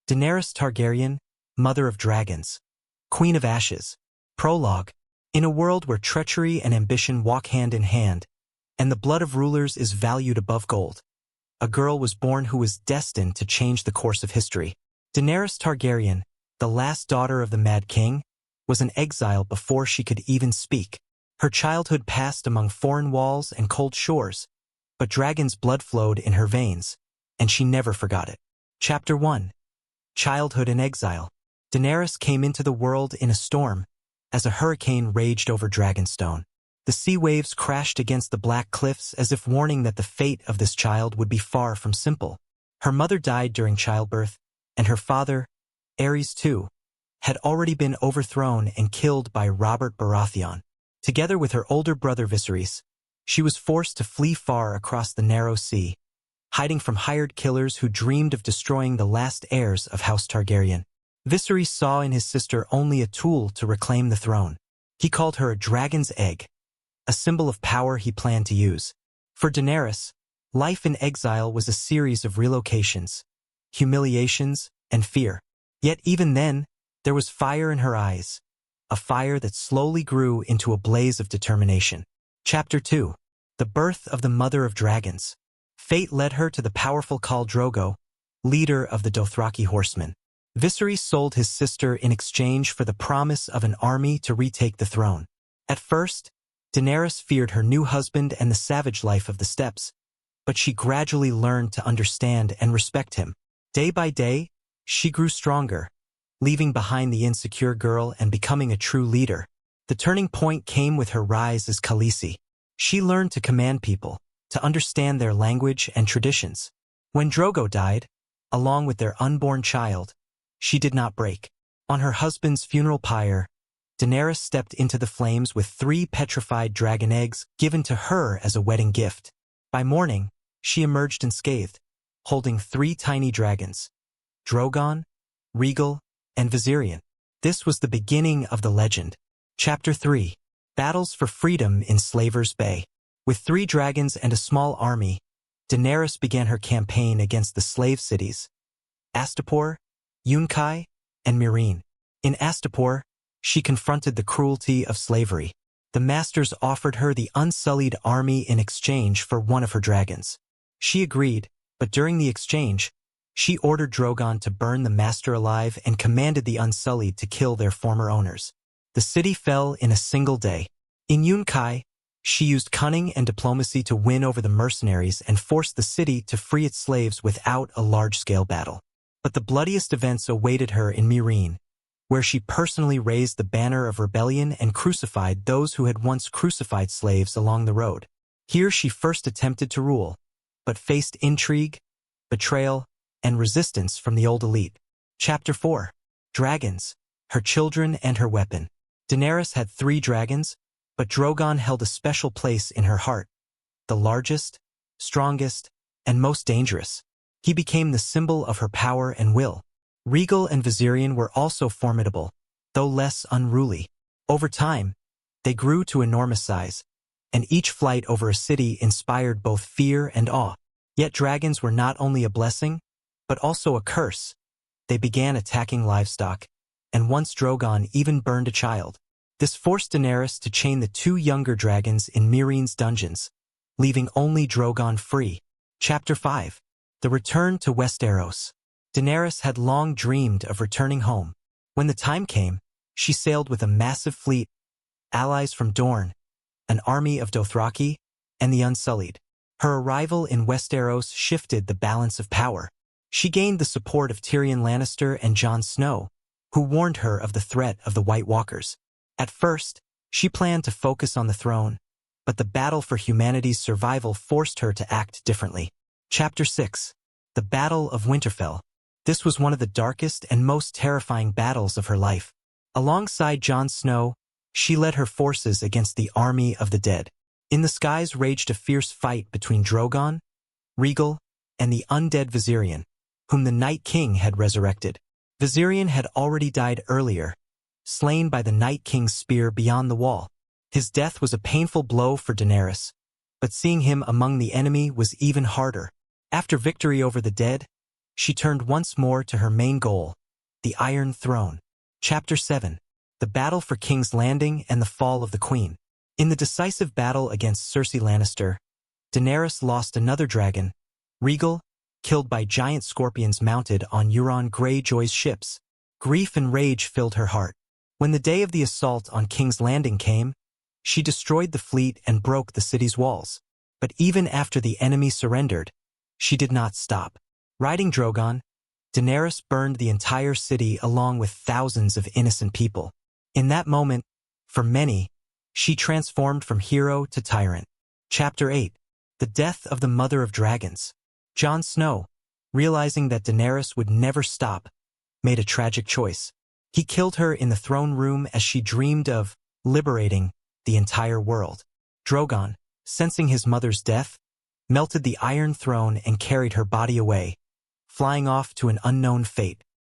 Daenerys Targaryen, Mother of Dragons, Queen of Ashes. Prologue. In a world where treachery and ambition walk hand in hand, and the blood of rulers is valued above gold, a girl was born who was destined to change the course of history. Daenerys Targaryen, the last daughter of the Mad King, was an exile before she could even speak. Her childhood passed among foreign walls and cold shores, but dragon's blood flowed in her veins, and she never forgot it. Chapter 1. Childhood in Exile. Daenerys came into the world in a storm, as a hurricane raged over Dragonstone. The sea waves crashed against the black cliffs as if warning that the fate of this child would be far from simple. Her mother died during childbirth, and her father, Aerys II, had already been overthrown and killed by Robert Baratheon. Together with her older brother Viserys, she was forced to flee far across the narrow sea, hiding from hired killers who dreamed of destroying the last heirs of House Targaryen. Viserys saw in his sister only a tool to reclaim the throne. He called her a dragon's egg, a symbol of power he planned to use. For Daenerys, life in exile was a series of relocations, humiliations, and fear. Yet even then, there was fire in her eyes, a fire that slowly grew into a blaze of determination. Chapter 2. The Birth of the Mother of Dragons. Fate led her to the powerful Khal Drogo, leader of the Dothraki horsemen. Viserys sold his sister in exchange for the promise of an army to retake the throne. At first, Daenerys feared her new husband and the savage life of the steppes, but she gradually learned to understand and respect him. Day by day, she grew stronger, leaving behind the insecure girl and becoming a true leader. The turning point came with her rise as Khaleesi. She learned to command people, to understand their language and traditions. When Drogo died, along with their unborn child, she did not break. On her husband's funeral pyre, Daenerys stepped into the flames with 3 petrified dragon eggs given to her as a wedding gift. By morning, she emerged unscathed, holding 3 tiny dragons, Drogon, Rhaegal, and Viserion. This was the beginning of the legend. Chapter 3. Battles for Freedom in Slaver's Bay. With 3 dragons and a small army, Daenerys began her campaign against the slave cities, Astapor, Yunkai, and Meereen. In Astapor, she confronted the cruelty of slavery. The masters offered her the Unsullied army in exchange for one of her dragons. She agreed, but during the exchange, she ordered Drogon to burn the master alive and commanded the Unsullied to kill their former owners. The city fell in a single day. In Yunkai, she used cunning and diplomacy to win over the mercenaries and forced the city to free its slaves without a large-scale battle. But the bloodiest events awaited her in Meereen, where she personally raised the banner of rebellion and crucified those who had once crucified slaves along the road. Here she first attempted to rule, but faced intrigue, betrayal, and resistance from the old elite. Chapter 4. Dragons, Her Children and Her Weapon. Daenerys had 3 dragons, but Drogon held a special place in her heart, the largest, strongest, and most dangerous. He became the symbol of her power and will. Rhaegal and Viserion were also formidable, though less unruly. Over time, they grew to enormous size, and each flight over a city inspired both fear and awe. Yet dragons were not only a blessing, but also a curse. They began attacking livestock, and once Drogon even burned a child. This forced Daenerys to chain the 2 younger dragons in Meereen's dungeons, leaving only Drogon free. Chapter 5. The Return to Westeros. Daenerys had long dreamed of returning home. When the time came, she sailed with a massive fleet, allies from Dorne, an army of Dothraki, and the Unsullied. Her arrival in Westeros shifted the balance of power. She gained the support of Tyrion Lannister and Jon Snow, who warned her of the threat of the White Walkers. At first, she planned to focus on the throne, but the battle for humanity's survival forced her to act differently. Chapter 6. The Battle of Winterfell. This was one of the darkest and most terrifying battles of her life. Alongside Jon Snow, she led her forces against the army of the dead. In the skies raged a fierce fight between Drogon, Rhaegal, and the undead Viserion, whom the Night King had resurrected. Viserion had already died earlier, slain by the Night King's spear beyond the wall. His death was a painful blow for Daenerys, but seeing him among the enemy was even harder. After victory over the dead, she turned once more to her main goal, the Iron Throne. Chapter 7. The Battle for King's Landing and the Fall of the Queen. In the decisive battle against Cersei Lannister, Daenerys lost another dragon, Regal, killed by giant scorpions mounted on Euron Greyjoy's ships. Grief and rage filled her heart. When the day of the assault on King's Landing came, she destroyed the fleet and broke the city's walls. But even after the enemy surrendered, she did not stop. Riding Drogon, Daenerys burned the entire city along with thousands of innocent people. In that moment, for many, she transformed from hero to tyrant. Chapter 8. The Death of the Mother of Dragons. Jon Snow, realizing that Daenerys would never stop, made a tragic choice. He killed her in the throne room as she dreamed of liberating the entire world. Drogon, sensing his mother's death, melted the Iron Throne and carried her body away, flying off to an unknown fate.